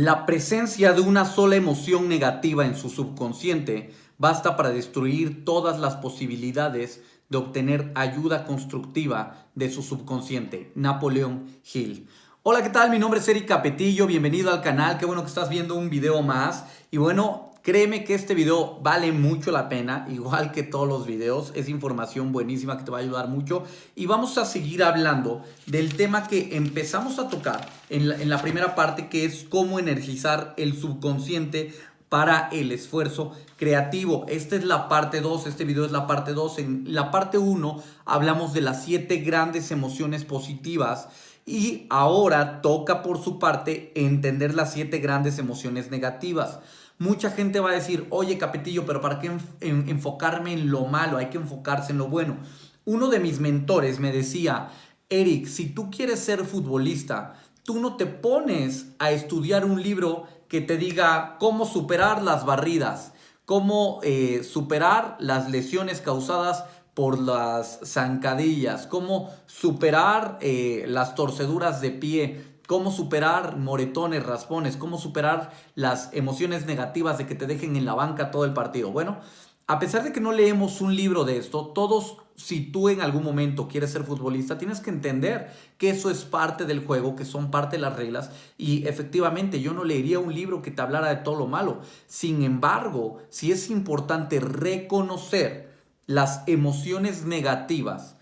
La presencia de una sola emoción negativa en su subconsciente basta para destruir todas las posibilidades de obtener ayuda constructiva de su subconsciente. Napoleón Hill. Hola, ¿qué tal? Mi nombre es Eric Capetillo, bienvenido al canal, qué bueno que estás viendo un video más. Y bueno, créeme que este video vale mucho la pena, igual que todos los videos, es información buenísima que te va a ayudar mucho. Y vamos a seguir hablando del tema que empezamos a tocar en la primera parte, que es cómo energizar el subconsciente para el esfuerzo creativo. Esta es la parte 2, este video es la parte 2. En la parte 1 hablamos de las 7 grandes emociones positivas y ahora toca por su parte entender las 7 grandes emociones negativas. Mucha gente va a decir, oye Capetillo, pero ¿para qué enfocarme en lo malo? Hay que enfocarse en lo bueno. Uno de mis mentores me decía, Eric, si tú quieres ser futbolista, tú no te pones a estudiar un libro que te diga cómo superar las barridas, cómo superar las lesiones causadas por las zancadillas, cómo superar las torceduras de pie, cómo superar moretones, raspones, cómo superar las emociones negativas de que te dejen en la banca todo el partido. Bueno, a pesar de que no leemos un libro de esto, todos, si tú en algún momento quieres ser futbolista, tienes que entender que eso es parte del juego, que son parte de las reglas, y efectivamente yo no leería un libro que te hablara de todo lo malo. Sin embargo, sí es importante reconocer las emociones negativas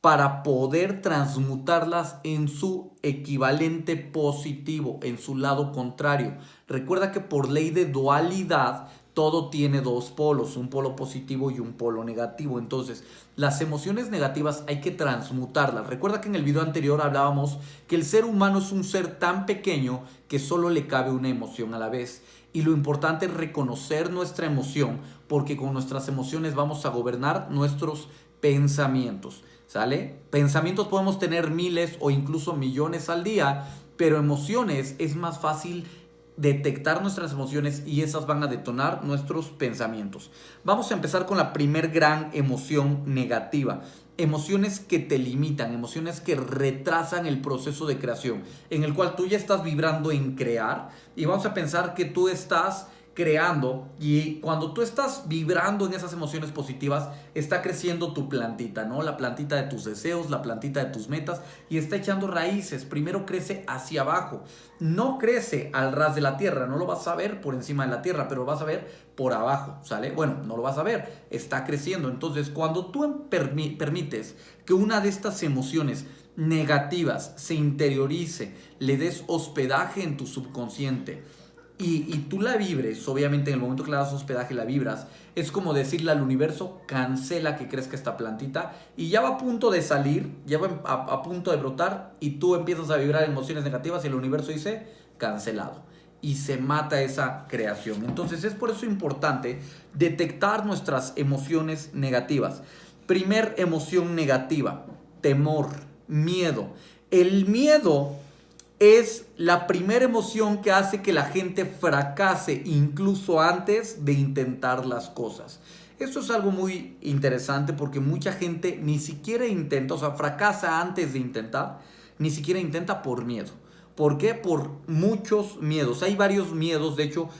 para poder transmutarlas en su equivalente positivo, en su lado contrario. Recuerda que por ley de dualidad, todo tiene dos polos, un polo positivo y un polo negativo. Entonces, las emociones negativas hay que transmutarlas. Recuerda que en el video anterior hablábamos que el ser humano es un ser tan pequeño que solo le cabe una emoción a la vez. Y lo importante es reconocer nuestra emoción, porque con nuestras emociones vamos a gobernar nuestros pensamientos. ¿Sale? Pensamientos podemos tener miles o incluso millones al día, pero emociones es más fácil detectar nuestras emociones y esas van a detonar nuestros pensamientos. Vamos a empezar con la primer gran emoción negativa. Emociones que te limitan, emociones que retrasan el proceso de creación, en el cual tú ya estás vibrando en crear y vamos a pensar que tú estás creando, y cuando tú estás vibrando en esas emociones positivas está creciendo tu plantita, ¿no? La plantita de tus deseos, la plantita de tus metas, y está echando raíces. Primero crece hacia abajo, no crece al ras de la tierra, no lo vas a ver por encima de la tierra, pero lo vas a ver por abajo, ¿sale? Bueno, no lo vas a ver, está creciendo. Entonces cuando tú permites que una de estas emociones negativas se interiorice, le des hospedaje en tu subconsciente, y tú la vibres, obviamente en el momento que le das hospedaje la vibras, es como decirle al universo, cancela que crezca esta plantita, y ya va a punto de salir, ya va a punto de brotar, y tú empiezas a vibrar emociones negativas y el universo dice, cancelado, y se mata esa creación. Entonces es por eso importante detectar nuestras emociones negativas. Primer emoción negativa, temor, miedo. El miedo es la primera emoción que hace que la gente fracase incluso antes de intentar las cosas. Esto es algo muy interesante porque mucha gente ni siquiera intenta, o sea, fracasa antes de intentar, ni siquiera intenta por miedo. ¿Por qué? Por muchos miedos. Hay varios miedos, de hecho,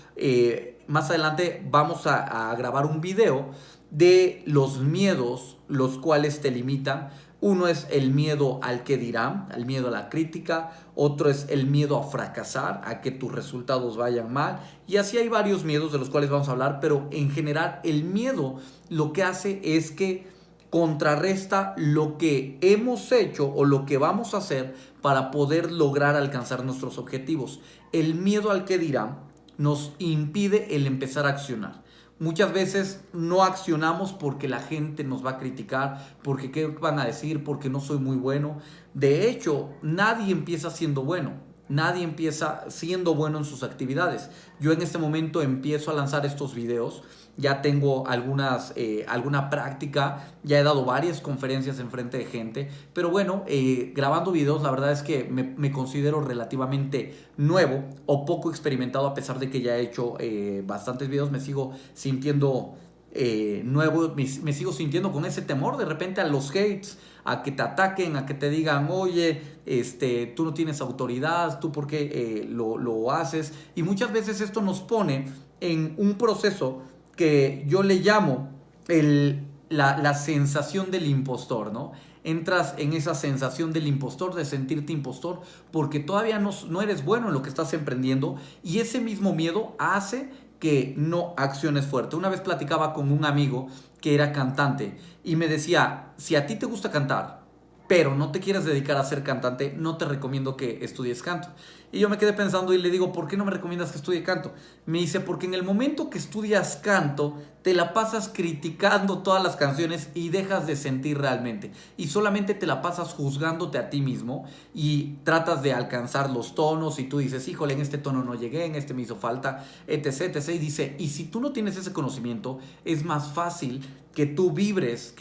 más adelante vamos a grabar un video de los miedos los cuales te limitan. Uno es el miedo al que dirán, el miedo a la crítica. Otro es el miedo a fracasar, a que tus resultados vayan mal. Y así hay varios miedos de los cuales vamos a hablar, pero en general el miedo lo que hace es que contrarresta lo que hemos hecho o lo que vamos a hacer para poder lograr alcanzar nuestros objetivos. El miedo al que dirán nos impide el empezar a accionar. Muchas veces no accionamos porque la gente nos va a criticar, porque qué van a decir, porque no soy muy bueno. De hecho, nadie empieza siendo bueno. Nadie empieza siendo bueno en sus actividades. Yo en este momento empiezo a lanzar estos videos. Ya tengo alguna práctica, ya he dado varias conferencias en frente de gente, pero bueno, grabando videos la verdad es que me considero relativamente nuevo o poco experimentado, a pesar de que ya he hecho bastantes videos. Me sigo sintiendo nuevo, me sigo sintiendo con ese temor de repente a los hates, a que te ataquen, a que te digan, oye, tú no tienes autoridad, tú por qué lo haces. Y muchas veces esto nos pone en un proceso que yo le llamo la sensación del impostor, ¿no? Entras en esa sensación del impostor, de sentirte impostor, porque todavía no eres bueno en lo que estás emprendiendo, y ese mismo miedo hace que no acciones fuerte. Una vez platicaba con un amigo que era cantante y me decía, si a ti te gusta cantar, pero no te quieres dedicar a ser cantante, no te recomiendo que estudies canto. Y yo me quedé pensando y le digo, ¿por qué no me recomiendas que estudie canto? Me dice, porque en el momento que estudias canto, te la pasas criticando todas las canciones y dejas de sentir realmente. Y solamente te la pasas juzgándote a ti mismo y tratas de alcanzar los tonos y tú dices, híjole, en este tono no llegué, en este me hizo falta, etc, etc. Y dice, y si tú no tienes ese conocimiento, es más fácil que tú vibres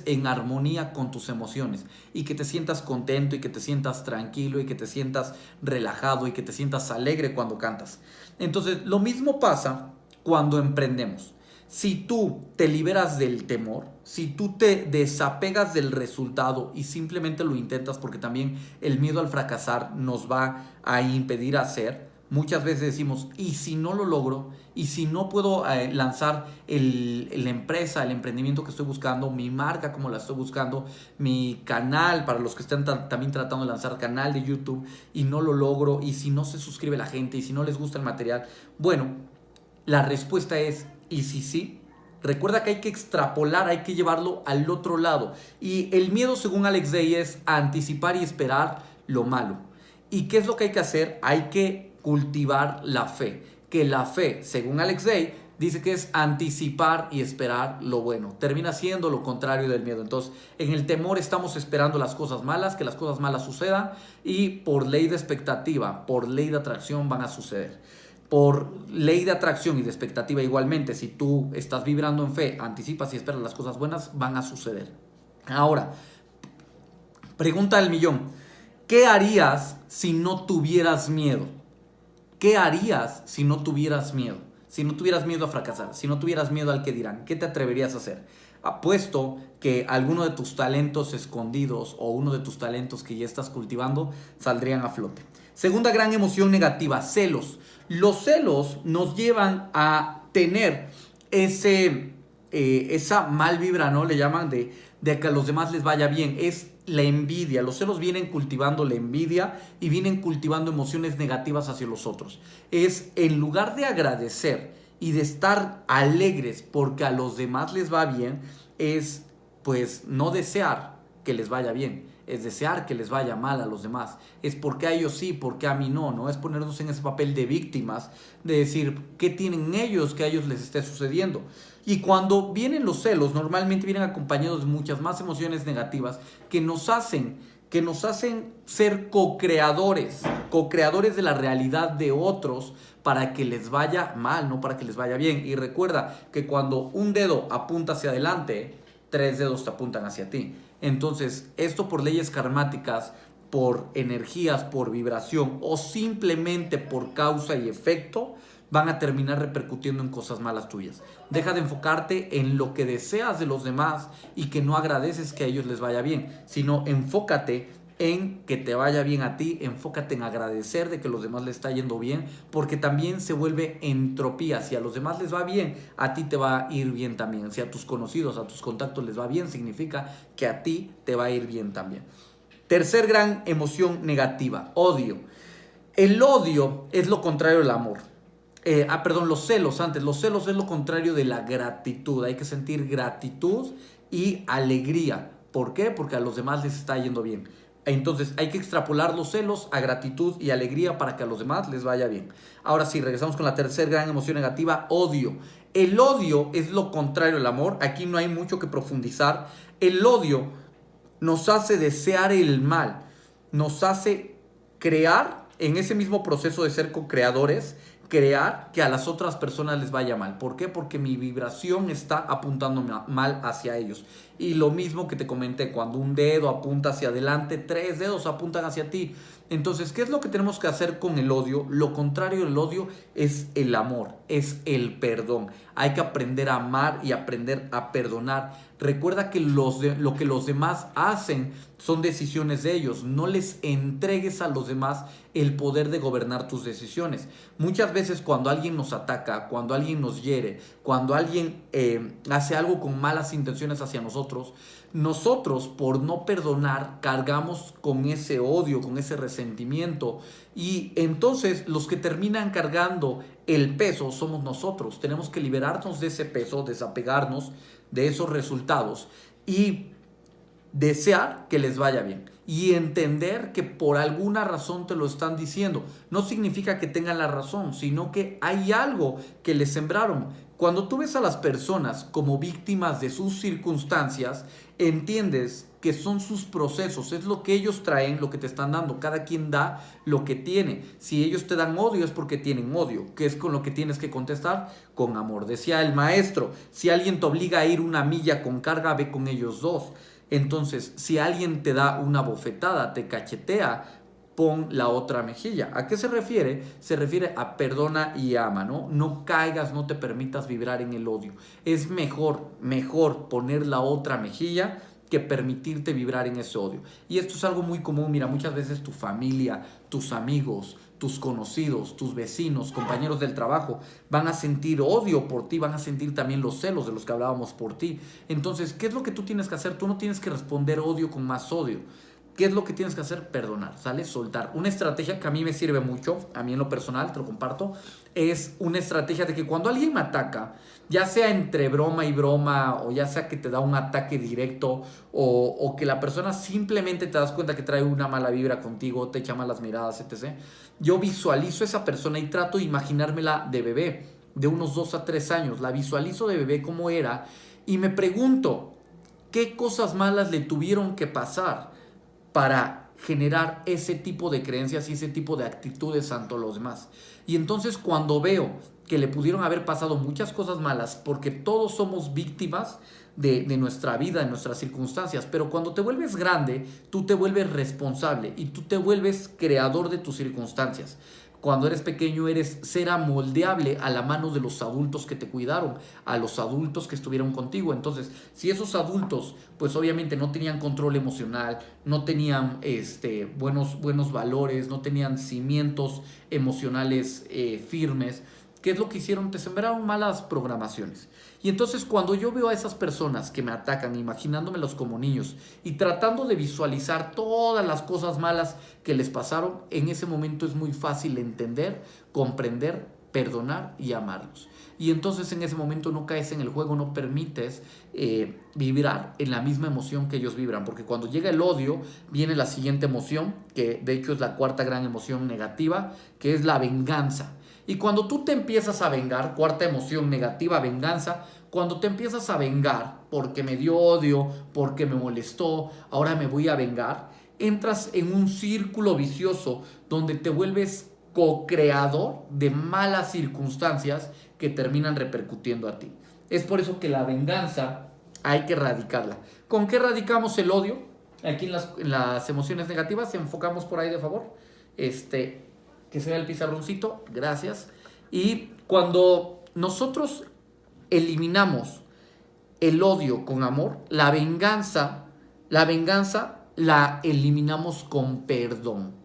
en armonía con tus emociones y que te sientas contento y que te sientas tranquilo y que te sientas relajado y que te sientas alegre cuando cantas. Entonces, lo mismo pasa cuando emprendemos. Si tú te liberas del temor, si tú te desapegas del resultado y simplemente lo intentas, porque también el miedo al fracasar nos va a impedir hacer. Muchas veces decimos, ¿y si no lo logro? ¿Y si no puedo lanzar la empresa, el emprendimiento que estoy buscando, mi marca como la estoy buscando, mi canal, para los que están también tratando de lanzar canal de YouTube, y no lo logro? ¿Y si no se suscribe la gente? ¿Y si no les gusta el material? Bueno, la respuesta es, ¿y si sí? Recuerda que hay que extrapolar, hay que llevarlo al otro lado. Y el miedo, según Alex Day, es anticipar y esperar lo malo. ¿Y qué es lo que hay que hacer? Hay que cultivar la fe. Que la fe, según Alex Day, dice que es anticipar y esperar lo bueno. Termina siendo lo contrario del miedo. Entonces, en el temor estamos esperando las cosas malas, que las cosas malas sucedan, y por ley de expectativa, por ley de atracción van a suceder. Por ley de atracción y de expectativa igualmente, si tú estás vibrando en fe, anticipas y esperas las cosas buenas, van a suceder. Ahora, pregunta del millón. ¿Qué harías si no tuvieras miedo? ¿Qué harías si no tuvieras miedo? Si no tuvieras miedo a fracasar, si no tuvieras miedo al que dirán, ¿qué te atreverías a hacer? Apuesto que alguno de tus talentos escondidos o uno de tus talentos que ya estás cultivando saldrían a flote. Segunda gran emoción negativa, celos. Los celos nos llevan a tener esa mal vibra, ¿no? Le llaman de que a los demás les vaya bien. Es la envidia. Los celos vienen cultivando la envidia y vienen cultivando emociones negativas hacia los otros. Es en lugar de agradecer y de estar alegres porque a los demás les va bien, es pues no desear que les vaya bien, es desear que les vaya mal a los demás. Es porque a ellos sí, porque a mí no, ¿no? Es ponernos en ese papel de víctimas, de decir, ¿qué tienen ellos que a ellos les esté sucediendo? Y cuando vienen los celos, normalmente vienen acompañados de muchas más emociones negativas que nos hacen ser co-creadores de la realidad de otros para que les vaya mal, no para que les vaya bien. Y recuerda que cuando un dedo apunta hacia adelante, 3 dedos te apuntan hacia ti. Entonces, esto por leyes karmáticas, por energías, por vibración o simplemente por causa y efecto, van a terminar repercutiendo en cosas malas tuyas. Deja de enfocarte en lo que deseas de los demás y que no agradeces que a ellos les vaya bien, sino enfócate en que te vaya bien a ti, enfócate en agradecer de que a los demás les está yendo bien, porque también se vuelve entropía. Si a los demás les va bien, a ti te va a ir bien también. Si a tus conocidos, a tus contactos les va bien, significa que a ti te va a ir bien también. Tercer gran emoción negativa, odio. El odio es lo contrario del amor. Los celos antes. Los celos es lo contrario de la gratitud. Hay que sentir gratitud y alegría. ¿Por qué? Porque a los demás les está yendo bien. Entonces hay que extrapolar los celos a gratitud y alegría para que a los demás les vaya bien. Ahora sí, regresamos con la tercera gran emoción negativa, odio. El odio es lo contrario al amor. Aquí no hay mucho que profundizar. El odio nos hace desear el mal. Nos hace crear en ese mismo proceso de ser co-creadores, crear que a las otras personas les vaya mal. ¿Por qué? Porque mi vibración está apuntando mal hacia ellos. Y lo mismo que te comenté, cuando un dedo apunta hacia adelante, 3 dedos apuntan hacia ti. Entonces, ¿qué es lo que tenemos que hacer con el odio? Lo contrario del odio es el amor, es el perdón. Hay que aprender a amar y aprender a perdonar. Recuerda que lo que los demás hacen son decisiones de ellos. No les entregues a los demás el poder de gobernar tus decisiones. Muchas veces cuando alguien nos ataca, cuando alguien nos hiere, cuando alguien hace algo con malas intenciones hacia nosotros, nosotros por no perdonar cargamos con ese odio, con ese resentimiento, y entonces los que terminan cargando el peso somos nosotros. Tenemos que liberarnos de ese peso, desapegarnos de esos resultados y desear que les vaya bien y entender que por alguna razón te lo están diciendo. No significa que tengan la razón, sino que hay algo que les sembraron. Cuando tú ves a las personas como víctimas de sus circunstancias, entiendes que son sus procesos, es lo que ellos traen, lo que te están dando. Cada quien da lo que tiene. Si ellos te dan odio es porque tienen odio, que es con lo que tienes que contestar, con amor. Decía el maestro, si alguien te obliga a ir una milla con carga, ve con ellos dos. Entonces, si alguien te da una bofetada, te cachetea, pon la otra mejilla. ¿A qué se refiere? Se refiere a perdona y ama, ¿no? No caigas, no te permitas vibrar en el odio. Es mejor poner la otra mejilla que permitirte vibrar en ese odio. Y esto es algo muy común. Mira, muchas veces tu familia, tus amigos, tus conocidos, tus vecinos, compañeros del trabajo van a sentir odio por ti, van a sentir también los celos de los que hablábamos por ti. Entonces, ¿qué es lo que tú tienes que hacer? Tú no tienes que responder odio con más odio. ¿Qué es lo que tienes que hacer? Perdonar, ¿sale? Soltar. Una estrategia que a mí me sirve mucho, a mí en lo personal, te lo comparto, es una estrategia de que cuando alguien me ataca, ya sea entre broma y broma, o ya sea que te da un ataque directo, o que la persona simplemente te das cuenta que trae una mala vibra contigo, te echa malas miradas, etc. Yo visualizo a esa persona y trato de imaginármela de bebé, de unos 2 a 3 años. La visualizo de bebé como era y me pregunto, ¿qué cosas malas le tuvieron que pasar para generar ese tipo de creencias y ese tipo de actitudes ante los demás? Y entonces cuando veo que le pudieron haber pasado muchas cosas malas, porque todos somos víctimas de nuestra vida, de nuestras circunstancias, pero cuando te vuelves grande, tú te vuelves responsable y tú te vuelves creador de tus circunstancias. Cuando eres pequeño eres ser amoldeable a la mano de los adultos que te cuidaron, a los adultos que estuvieron contigo. Entonces, si esos adultos, pues obviamente no tenían control emocional, no tenían buenos valores, no tenían cimientos emocionales firmes, ¿qué es lo que hicieron? Te sembraron malas programaciones. Y entonces cuando yo veo a esas personas que me atacan, imaginándomelos como niños y tratando de visualizar todas las cosas malas que les pasaron, en ese momento es muy fácil entender, comprender, perdonar y amarlos. Y entonces en ese momento no caes en el juego, no permites vibrar en la misma emoción que ellos vibran. Porque cuando llega el odio, viene la siguiente emoción, que de hecho es la cuarta gran emoción negativa, que es la venganza. Y cuando tú te empiezas a vengar, cuarta emoción negativa, venganza, cuando te empiezas a vengar porque me dio odio, porque me molestó, ahora me voy a vengar, entras en un círculo vicioso donde te vuelves co-creador de malas circunstancias que terminan repercutiendo a ti. Es por eso que la venganza hay que erradicarla. ¿Con qué erradicamos el odio? Aquí en las emociones negativas, enfocamos por ahí de favor. Que se vea el pizarroncito, gracias. Y cuando nosotros eliminamos el odio con amor, la venganza la eliminamos con perdón.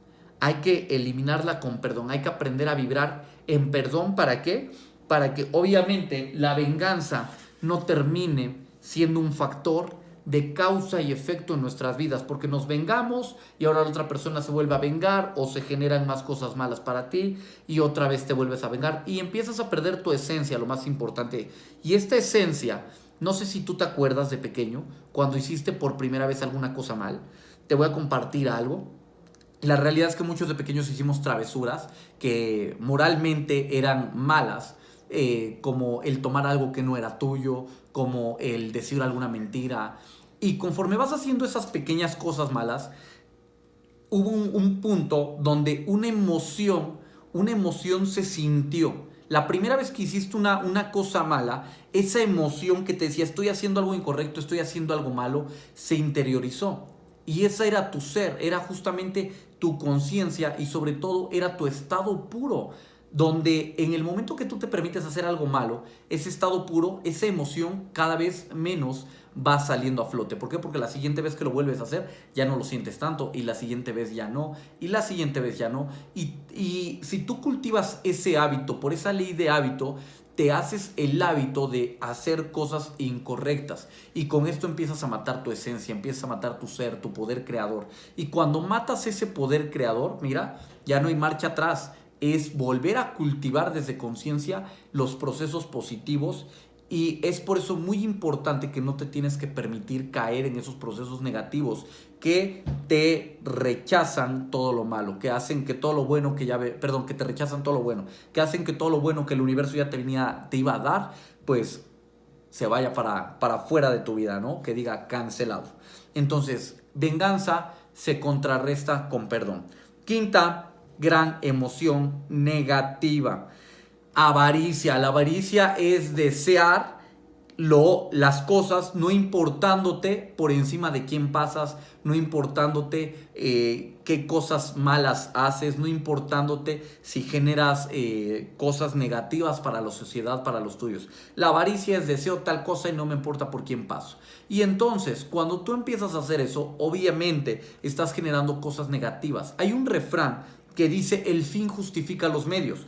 Hay que eliminarla con perdón, hay que aprender a vibrar en perdón. ¿Para qué? Para que obviamente la venganza no termine siendo un factor de causa y efecto en nuestras vidas, porque nos vengamos y ahora la otra persona se vuelve a vengar o se generan más cosas malas para ti y otra vez te vuelves a vengar y empiezas a perder tu esencia, lo más importante. Y esta esencia, no sé si tú te acuerdas de pequeño, cuando hiciste por primera vez alguna cosa mal, te voy a compartir algo. La realidad es que muchos de pequeños hicimos travesuras que moralmente eran malas, como el tomar algo que no era tuyo, como el decir alguna mentira. Y conforme vas haciendo esas pequeñas cosas malas, hubo un punto donde una emoción, una emoción se sintió. La primera vez que hiciste una cosa mala, esa emoción que te decía estoy haciendo algo incorrecto, estoy haciendo algo malo, se interiorizó. Y esa era tu ser, era justamente tu conciencia y sobre todo era tu estado puro, donde en el momento que tú te permites hacer algo malo, ese estado puro, esa emoción cada vez menos va saliendo a flote. ¿Por qué? Porque la siguiente vez que lo vuelves a hacer ya no lo sientes tanto y la siguiente vez ya no y la siguiente vez ya no. Y si tú cultivas ese hábito, por esa ley de hábito, te haces el hábito de hacer cosas incorrectas y con esto empiezas a matar tu esencia, empiezas a matar tu ser, tu poder creador. Y cuando matas ese poder creador, mira, ya no hay marcha atrás, es volver a cultivar desde conciencia los procesos positivos. Y es por eso muy importante que no te tienes que permitir caer en esos procesos negativos que te rechazan todo lo malo, que hacen que todo lo bueno que que te rechazan todo lo bueno, que hacen que todo lo bueno que el universo ya te iba a dar, pues se vaya para fuera de tu vida, ¿no? Que diga cancelado. Entonces, venganza se contrarresta con perdón. Quinta gran emoción negativa. Avaricia. La avaricia es desear las cosas no importándote por encima de quién pasas, no importándote qué cosas malas haces, no importándote si generas cosas negativas para la sociedad, para los tuyos. La avaricia es deseo tal cosa y no me importa por quién paso. Y entonces, cuando tú empiezas a hacer eso, obviamente estás generando cosas negativas. Hay un refrán que dice el fin justifica los medios.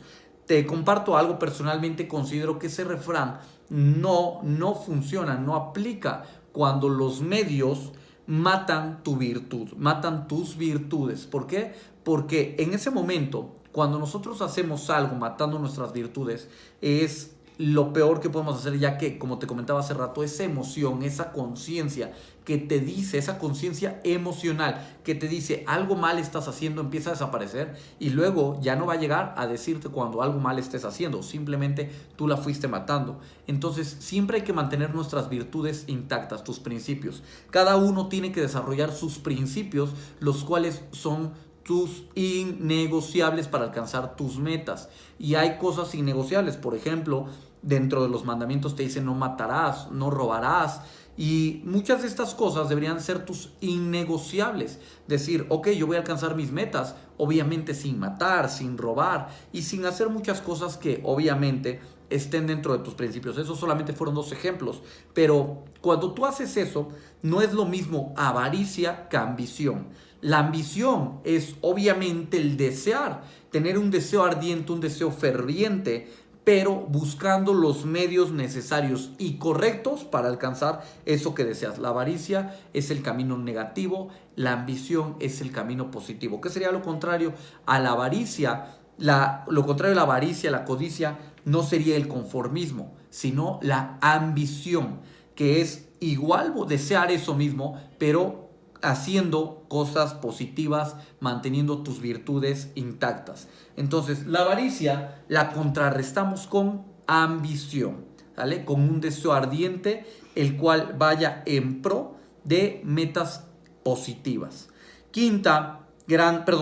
Te comparto algo, personalmente considero que ese refrán no funciona, no aplica cuando los medios matan tu virtud, matan tus virtudes. ¿Por qué? Porque en ese momento, cuando nosotros hacemos algo matando nuestras virtudes, es lo peor que podemos hacer, ya que, como te comentaba hace rato, esa emoción, esa conciencia que te dice, esa conciencia emocional que te dice algo mal estás haciendo, empieza a desaparecer y luego ya no va a llegar a decirte cuando algo mal estés haciendo, simplemente tú la fuiste matando. Entonces siempre hay que mantener nuestras virtudes intactas, tus principios. Cada uno tiene que desarrollar sus principios, los cuales son tus innegociables para alcanzar tus metas. Y hay cosas innegociables, por ejemplo, dentro de los mandamientos te dice no matarás, no robarás. Y muchas de estas cosas deberían ser tus innegociables. Decir, ok, yo voy a alcanzar mis metas, obviamente sin matar, sin robar y sin hacer muchas cosas que obviamente estén dentro de tus principios. Esos solamente fueron 2 ejemplos. Pero cuando tú haces eso, no es lo mismo avaricia que ambición. La ambición es obviamente el desear, tener un deseo ardiente, un deseo ferviente, pero buscando los medios necesarios y correctos para alcanzar eso que deseas. La avaricia es el camino negativo, la ambición es el camino positivo. ¿Qué sería lo contrario a la avaricia? Lo contrario a la avaricia, la codicia, no sería el conformismo, sino la ambición, que es igual desear eso mismo, pero haciendo cosas positivas, manteniendo tus virtudes intactas. Entonces, la avaricia la contrarrestamos con ambición, ¿vale? Con un deseo ardiente, el cual vaya en pro de metas positivas.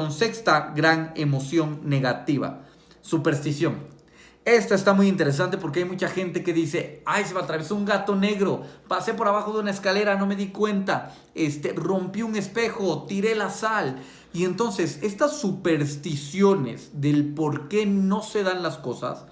Sexta gran emoción negativa, superstición. Esta está muy interesante porque hay mucha gente que dice, ay, se me atravesó un gato negro, pasé por abajo de una escalera, no me di cuenta, rompí un espejo, tiré la sal. Y entonces estas supersticiones del por qué no se dan las cosas,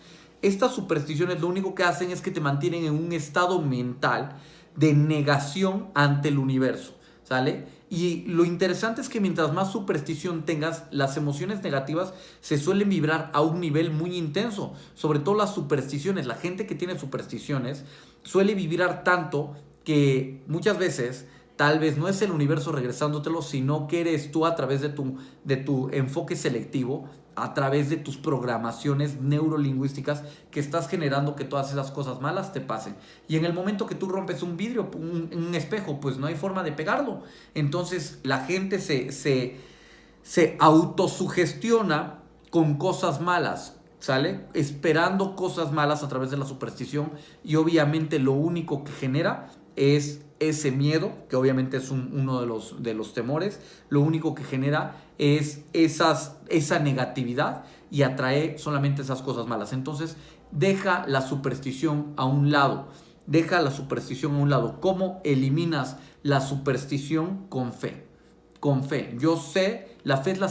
estas supersticiones lo único que hacen es que te mantienen en un estado mental de negación ante el universo, ¿sale? Y lo interesante es que mientras más superstición tengas, las emociones negativas se suelen vibrar a un nivel muy intenso. Sobre todo las supersticiones. La gente que tiene supersticiones suele vibrar tanto que muchas veces tal vez no es el universo regresándotelo, sino que eres tú a través de tu enfoque selectivo, a través de tus programaciones neurolingüísticas que estás generando que todas esas cosas malas te pasen. Y en el momento que tú rompes un vidrio, un espejo, pues no hay forma de pegarlo. Entonces la gente se autosugestiona con cosas malas, ¿sale? Esperando cosas malas a través de la superstición y obviamente lo único que genera es ese miedo, que obviamente es uno de los temores, lo único que genera es esa negatividad y atrae solamente esas cosas malas. Entonces, deja la superstición a un lado. Deja la superstición a un lado. ¿Cómo eliminas la superstición? Con fe. Con fe. Yo sé, la fe es la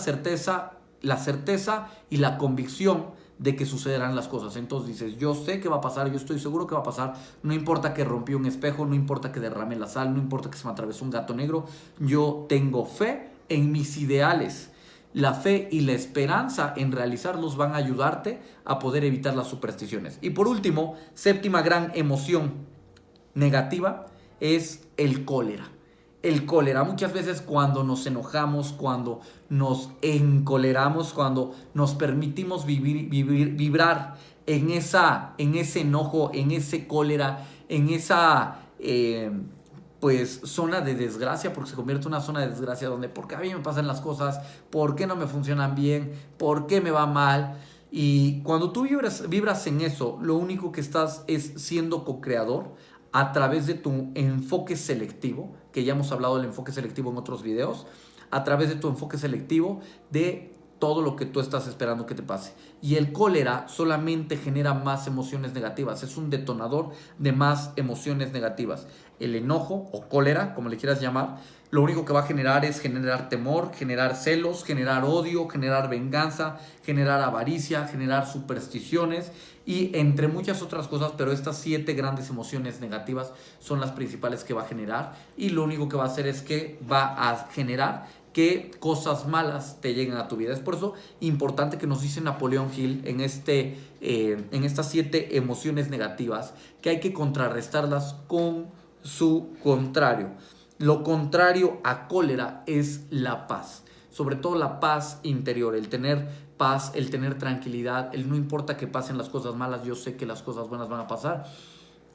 certeza y la convicción de que sucederán las cosas. Entonces dices, yo sé que va a pasar, yo estoy seguro que va a pasar, no importa que rompí un espejo, no importa que derrame la sal, no importa que se me atravesó un gato negro, yo tengo fe en mis ideales. La fe y la esperanza en realizarlos van a ayudarte a poder evitar las supersticiones. Y por último, séptima gran emoción negativa es el cólera. El cólera, muchas veces cuando nos enojamos, cuando nos encoleramos, cuando nos permitimos vibrar en ese enojo, en ese cólera, en esa pues zona de desgracia, porque se convierte en una zona de desgracia donde ¿por qué a mí me pasan las cosas? ¿Por qué no me funcionan bien? ¿Por qué me va mal? Y cuando tú vibras en eso, lo único que estás es siendo co-creador a través de tu enfoque selectivo, que ya hemos hablado del enfoque selectivo en otros videos, a través de tu enfoque selectivo de todo lo que tú estás esperando que te pase. Y el cólera solamente genera más emociones negativas, es un detonador de más emociones negativas. El enojo o cólera, como le quieras llamar, lo único que va a generar es generar temor, generar celos, generar odio, generar venganza, generar avaricia, generar supersticiones y entre muchas otras cosas, pero estas 7 grandes emociones negativas son las principales que va a generar y lo único que va a hacer es que va a generar que cosas malas te lleguen a tu vida. Es por eso importante que nos dice Napoleón Hill en estas 7 emociones negativas que hay que contrarrestarlas con su contrario. Lo contrario a cólera es la paz, sobre todo la paz interior, el tener paz, el tener tranquilidad, el no importa que pasen las cosas malas, yo sé que las cosas buenas van a pasar.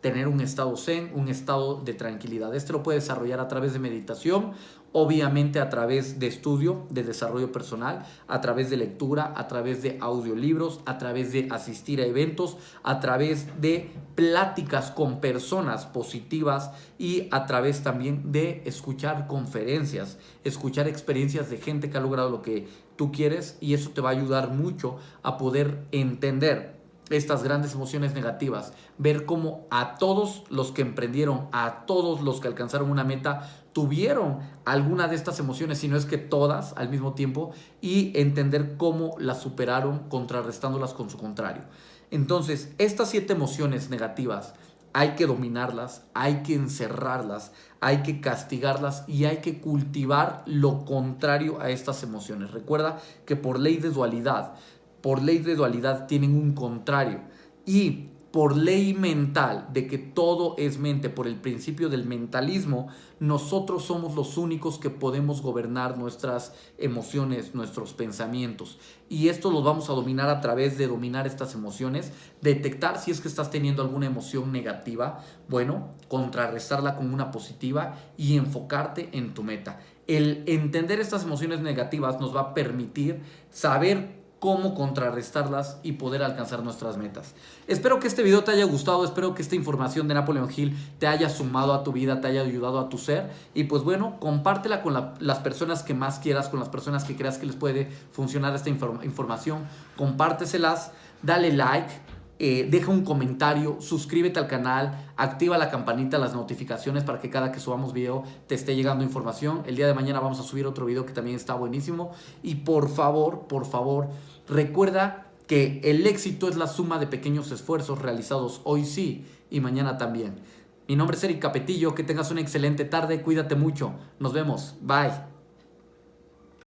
Tener un estado zen, un estado de tranquilidad. Este lo puede desarrollar a través de meditación, obviamente a través de estudio, de desarrollo personal, a través de lectura, a través de audiolibros, a través de asistir a eventos, a través de pláticas con personas positivas y a través también de escuchar conferencias, escuchar experiencias de gente que ha logrado lo que tú quieres y eso te va a ayudar mucho a poder entender estas grandes emociones negativas, ver cómo a todos los que emprendieron, a todos los que alcanzaron una meta, tuvieron alguna de estas emociones, si no es que todas al mismo tiempo, y entender cómo las superaron contrarrestándolas con su contrario. Entonces, estas 7 emociones negativas hay que dominarlas, hay que encerrarlas, hay que castigarlas y hay que cultivar lo contrario a estas emociones. Recuerda que por ley de dualidad tienen un contrario y por ley mental de que todo es mente, por el principio del mentalismo, nosotros somos los únicos que podemos gobernar nuestras emociones, nuestros pensamientos. Y esto lo vamos a dominar a través de dominar estas emociones, detectar si es que estás teniendo alguna emoción negativa, bueno, contrarrestarla con una positiva y enfocarte en tu meta. El entender estas emociones negativas nos va a permitir saber cómo contrarrestarlas y poder alcanzar nuestras metas. Espero que este video te haya gustado, espero que esta información de Napoleón Hill te haya sumado a tu vida, te haya ayudado a tu ser y pues bueno, compártela con las personas que más quieras, con las personas que creas que les puede funcionar esta información, compárteselas, dale like, deja un comentario, suscríbete al canal, activa la campanita, las notificaciones para que cada que subamos video te esté llegando información. El día de mañana vamos a subir otro video que también está buenísimo y por favor, recuerda que el éxito es la suma de pequeños esfuerzos realizados hoy sí y mañana también. Mi nombre es Eric Capetillo, que tengas una excelente tarde, cuídate mucho, nos vemos, bye.